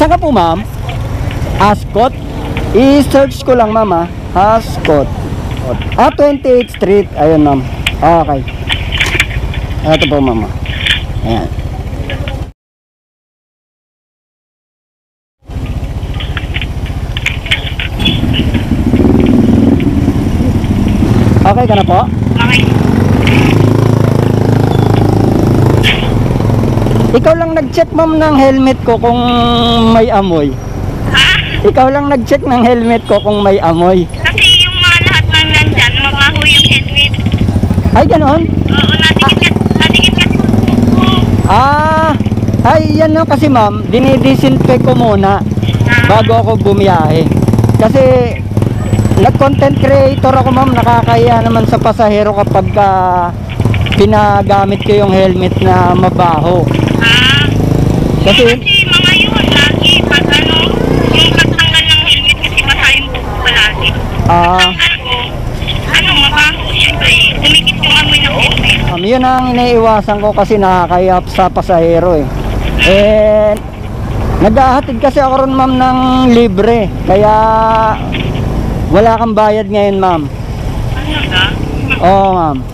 Saan ka po, ma'am? Ascot? I-search ko lang, ma'am, Ascot. 28th Street. Ayun, ma'am. Okay. Ito po, ma'am. Ayan. Okay ka na po? Okay. Ikaw lang nag-check, ma'am, ng helmet ko kung may amoy. Ha? Ikaw lang nag-check ng helmet ko kung may amoy. Kasi yung mga lahat ng nandyan, mabaho yung helmet. Ay, ganoon? Oo, nadikit ka. Ay, yan na kasi, ma'am, dinidisinfect ko muna bago ako bumiyahe. Kasi nag-content creator ako, ma'am, nakakaya naman sa pasahero kapag pinagamit ko yung helmet na mabaho. Kasi mga yun, lagi, pag yung pagtanggal ng helmet kasi masahin po palagi. Mabaho, syempre, kumikit yung amoy ng helmet. Yun ang iniiwasan ko kasi nakakaya sa pasahero naghahatid kasi ako ron, ma'am, ng libre. Kaya wala kang bayad ngayon, ma'am. Oo, ma'am.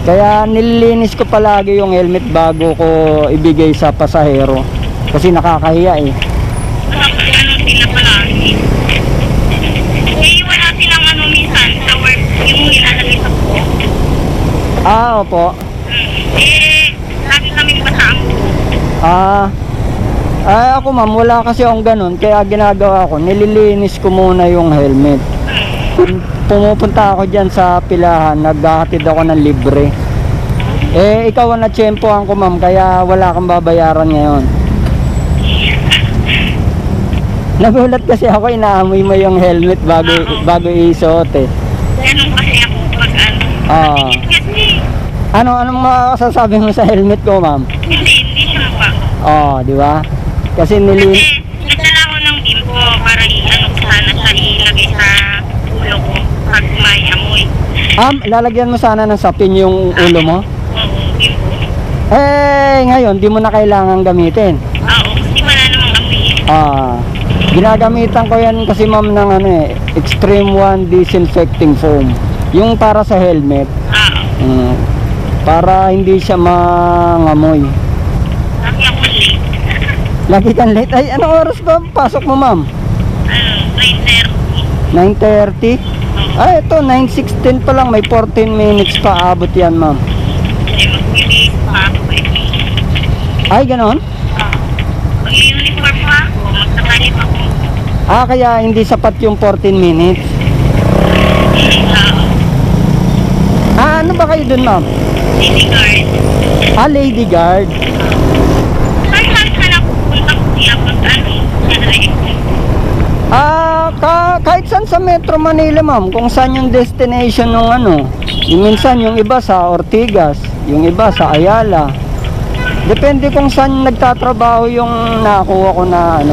Kaya nililinis ko palagi yung helmet bago ko ibigay sa pasahero. Kasi nakakahiya Sila palagi. Wala silang minsan sa work yung nilalagay sa po. Opo. Lagi kaming basang. Ako, ma'am, wala kasi akong ganun. Kaya ginagawa ko, nililinis ko muna yung helmet. Pumupunta ako dyan sa pilahan, naghahatid ako ng libre. Ikaw ang natsyempohan ko, ma'am, kaya wala kang babayaran ngayon. Nagulat kasi ako, inaamoy mo yung helmet bago isuot Ganun kasi ako pag Anong masasabi mo sa helmet ko, ma'am? Hindi siya pa. Di ba? Kasi nagdala ko ng bimbo para sana siya ilagay sa ulo ko pag may amoy. Lalagyan mo sana ng sapin yung ulo mo? Oo, bimbo. Ngayon, di mo na kailangan gamitin. Oo, kasi wala namang amoy. Ginagamitan ko yan kasi, ma'am, ng Extreme One Disinfecting Foam. Yung para sa helmet. Para hindi siya mangamoy. Lagi ako late. Lagi kang late? Ay, anong oras ba pasok mo, ma'am? 9:30. 9:30? Ito, 9:16 pa lang. May 14 minutes pa abot yan, ma'am. Magbibihis pa ako Ay, ganon? Mag-uniform pa ako. Magtatalip ako. Kaya hindi sapat yung 14 minutes. Ano ba kayo dun, ma'am? Lady guard. Lady guard. Saan ka na pupunta ko siya pag Kahit saan sa Metro Manila, ma'am, kung saan yung destination ng yung minsan yung iba sa Ortigas, yung iba sa Ayala. Depende kung saan nagtatrabaho yung nakuha ko na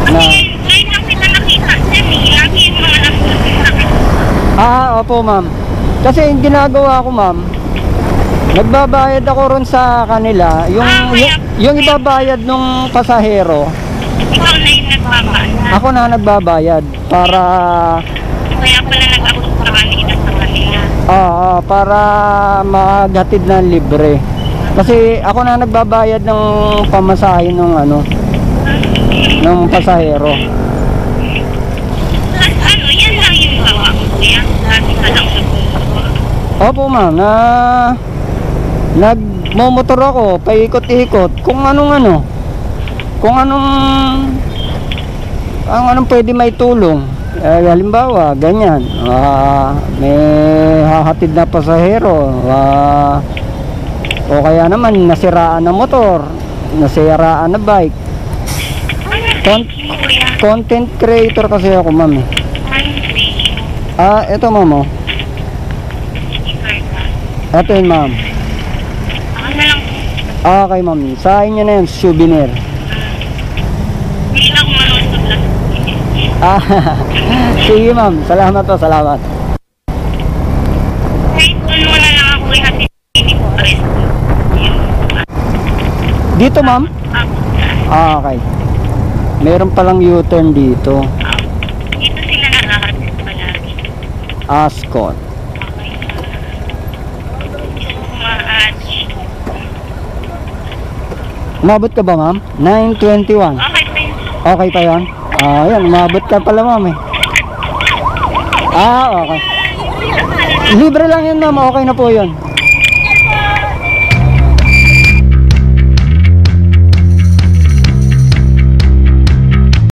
Kasi ngayon lang kita nakita. Lagi yung mga nagpupunta. Opo, ma'am. Kasi yung ginagawa ko, ma'am, nagbabayad ako ron sa kanila. Yung ibabayad nung pasahero, ikaw na yung nagbabayad. ako na nagbabayad para Kaya pala nag-abot sa kanina sa kanila. para maghatid ng libre. Kasi ako na nagbabayad ng pamasahe ng ng pasahero. Yan lang yung gawa ko. Kaya lagi ka lang nagpupunta. Opo, ma'am, nagmomotor ako, paikot-ikot, kung anong pwede may tulong. Halimbawa, ganyan, may hahatid na pasahero, o kaya naman nasiraan na motor, nasiraan na bike. Content creator kasi ako, ma'am. Ito, ma'am. Ito yun, ma'am. Okay, ma'am. Sa inyo na yun, souvenir. Hindi lang manood sa vlog. Sige, ma'am. Salamat po, salamat. Kahit doon mo na lang ako ihatid ko rin. Dito, ma'am? Okay. Meron palang U-turn dito. Dito sila nakaharap palagi. Ascot. Okay. Maach. Umabot ka ba, ma'am? 9:21. Okay pa yun. Okay pa yon? Ah, yan. Umabot ka pala, ma'am eh. Ah, okay. Libre lang yun, ma'am. Okay na po yun.